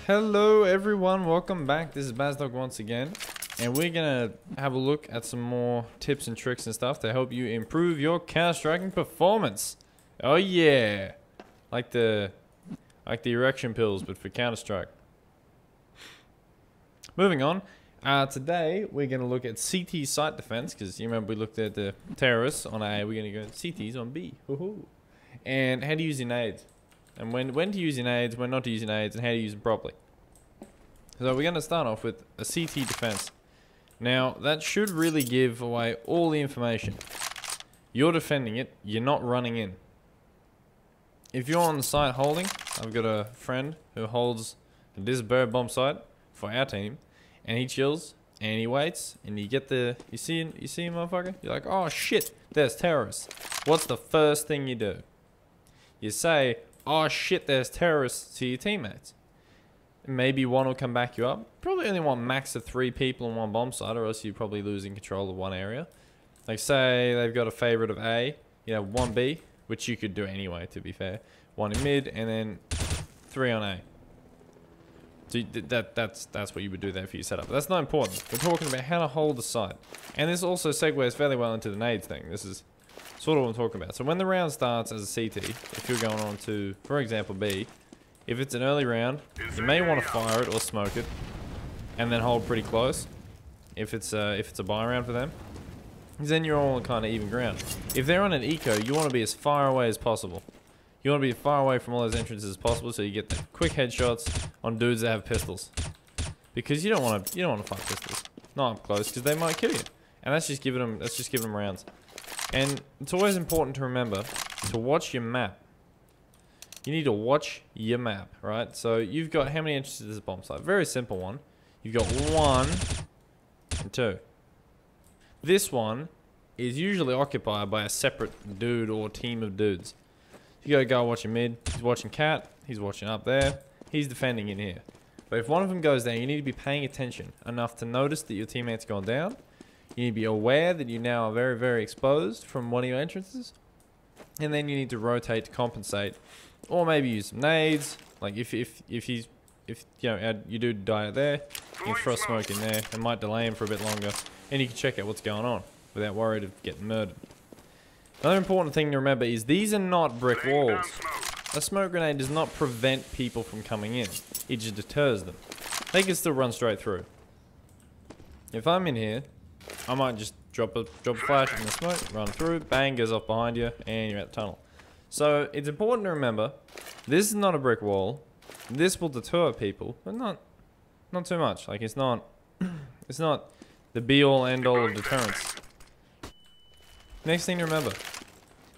Hello everyone, welcome back. This is Bazdog once again, and we're gonna have a look at some more tips and tricks and stuff to help you improve your counter-striking performance. Oh yeah, like the erection pills, but for Counter-Strike. Moving on, today we're gonna look at CT site defense, because you remember we looked at the terrorists on A. We're gonna go CTs on B. Woohoo! And how to use your nades. And when to use your nades, when not to use your nades, and how to use them properly. So we're going to start off with a CT defense. Now, that should really give away all the information. You're defending it, you're not running in. If you're on the site holding, I've got a friend who holds this bird bomb site for our team, and he chills, and he waits, and you get the, you see him, motherfucker? You're like, oh shit, there's terrorists. What's the first thing you do? You say, oh shit, there's terrorists to your teammates. Maybe one will come back you up. Probably only want max of 3 people on one bomb site, or else you're probably losing control of one area. Like say they've got a favorite of A, you have 1 B, which you could do anyway to be fair. 1 in mid, and then 3 on A. So that's what you would do there for your setup. But that's not important. We're talking about how to hold the site. And this also segues fairly well into the nades thing. This is sort of what I'm talking about. So when the round starts as a CT, if you're going on to, for example, B, if it's an early round, you may want to fire it or smoke it, and then hold pretty close. If it's a buy round for them, because then you're all on kind of even ground. If they're on an eco, you want to be as far away as possible. You want to be as far away from all those entrances as possible, so you get the quick headshots on dudes that have pistols. Because you don't want to fight pistols, not up close, because they might kill you, and that's just giving them rounds. And it's always important to remember to watch your map. You need to watch your map, right? So you've got how many entrances to this bomb site? Very simple one. You've got 1 and 2. This one is usually occupied by a separate dude or team of dudes. You gotta go watch your mid. He's watching cat. He's watching up there. He's defending in here. But if one of them goes down, you need to be paying attention enough to notice that your teammate's gone down. You need to be aware that you now are very, very exposed from one of your entrances. And then you need to rotate to compensate. Or maybe use some nades. Like if you know, you do die out there, you can throw smoke in there. It might delay him for a bit longer. And you can check out what's going on without worried of getting murdered. Another important thing to remember is these are not brick walls. A smoke grenade does not prevent people from coming in. It just deters them. They can still run straight through. If I'm in here, I might just drop a flash in the smoke, run through, bang, goes off behind you, and you're at the tunnel. So it's important to remember, this is not a brick wall. This will deter people, but not too much. Like it's not the be-all end-all of deterrence. Next thing to remember,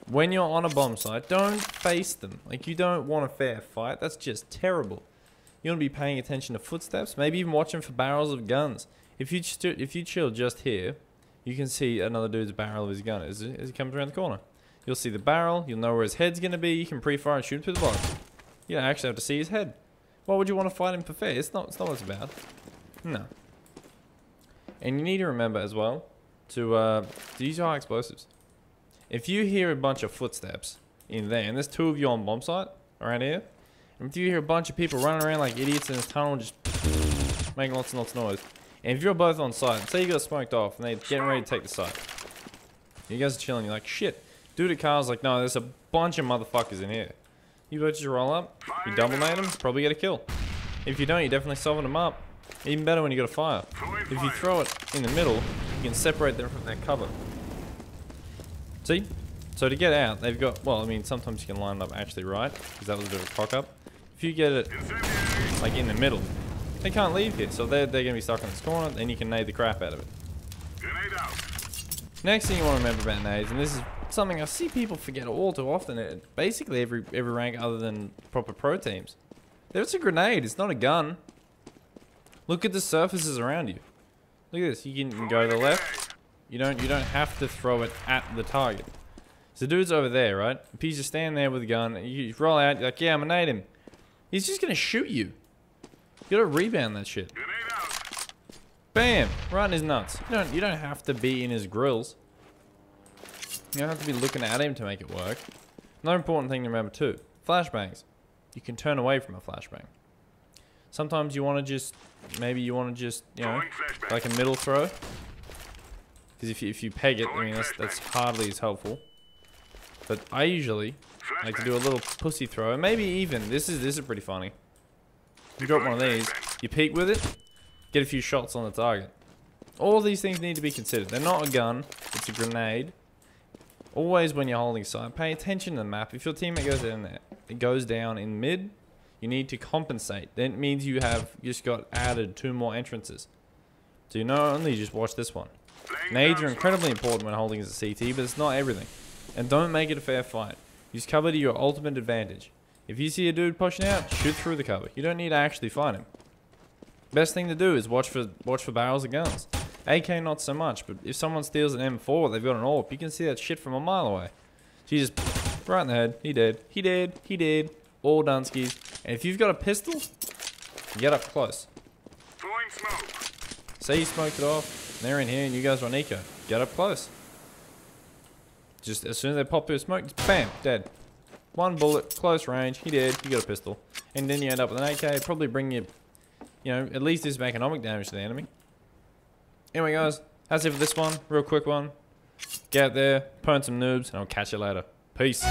when you're on a bomb site, don't face them. Like you don't want a fair fight. That's just terrible. You want to be paying attention to footsteps, maybe even watching for barrels of guns. If you chill just here, you can see another dude's barrel of his gun as he comes around the corner. You'll see the barrel, you'll know where his head's going to be, you can pre-fire and shoot through the box. You don't actually have to see his head. Why would you want to fight him for fair? It's not what it's about. No. And you need to remember as well to use your high explosives. If you hear a bunch of footsteps in there, and there's 2 of you on bomb site around here, and if you hear a bunch of people running around like idiots in this tunnel just making lots and lots of noise, and if you're both on site, say you got smoked off and they're getting ready to take the site, you guys are chilling, you're like, shit. Dude at car's like, no, there's a bunch of motherfuckers in here. You both just roll up, you double nade them, probably get a kill. If you don't, you're definitely solving them up. Even better when you got a fire. If you throw it in the middle, you can separate them from their cover. See? So to get out, they've got, well, I mean, sometimes you can line them up actually right, because that was a bit of a cock up. If you get it, like in the middle, they can't leave here, so they're going to be stuck in this corner, and you can nade the crap out of it. Next thing you want to remember about nades, and this is something I see people forget all too often, at basically every rank other than proper pro teams. There's a grenade, it's not a gun. Look at the surfaces around you. Look at this, you can go to the left. You don't have to throw it at the target. So the dude's over there, right? If he's just standing there with a gun, you roll out, you're like, yeah, I'm gonna nade him. He's just gonna shoot you. You gotta rebound that shit. Bam! Right in his nuts. You don't have to be in his grills. You don't have to be looking at him to make it work. Another important thing to remember too, flashbangs. You can turn away from a flashbang. Sometimes you want to just, maybe you want to just, you know, like a middle throw. Because if you peg it, I mean, that's hardly as helpful. But I usually like to do a little pussy throw. And maybe even, this is pretty funny. You drop one of these, you peek with it, get a few shots on the target. All these things need to be considered. They're not a gun, it's a grenade. Always when you're holding sight, pay attention to the map. If your teammate goes in there, it goes down in mid, you need to compensate. That means you just got added 2 more entrances. So you not only just watch this one. Nades are incredibly important when holding as a CT, but it's not everything. And don't make it a fair fight. Use cover to your ultimate advantage. If you see a dude pushing out, shoot through the cover. You don't need to actually fight him. Best thing to do is watch for barrels of guns. AK not so much, but if someone steals an M4, they've got an AWP, you can see that shit from a mile away. So you just right in the head. He dead. He dead. He dead. All Dunskies. And if you've got a pistol, get up close. Say you smoked it off, and they're in here, and you guys are on eco. Get up close. Just as soon as they pop through smoke, just bam, dead. 1 bullet, close range, he dead, you got a pistol. And then you end up with an AK, probably bring you, you know, at least do some economic damage to the enemy. Anyway guys, that's it for this one, real quick one. Get out there, pwn some noobs, and I'll catch you later. Peace.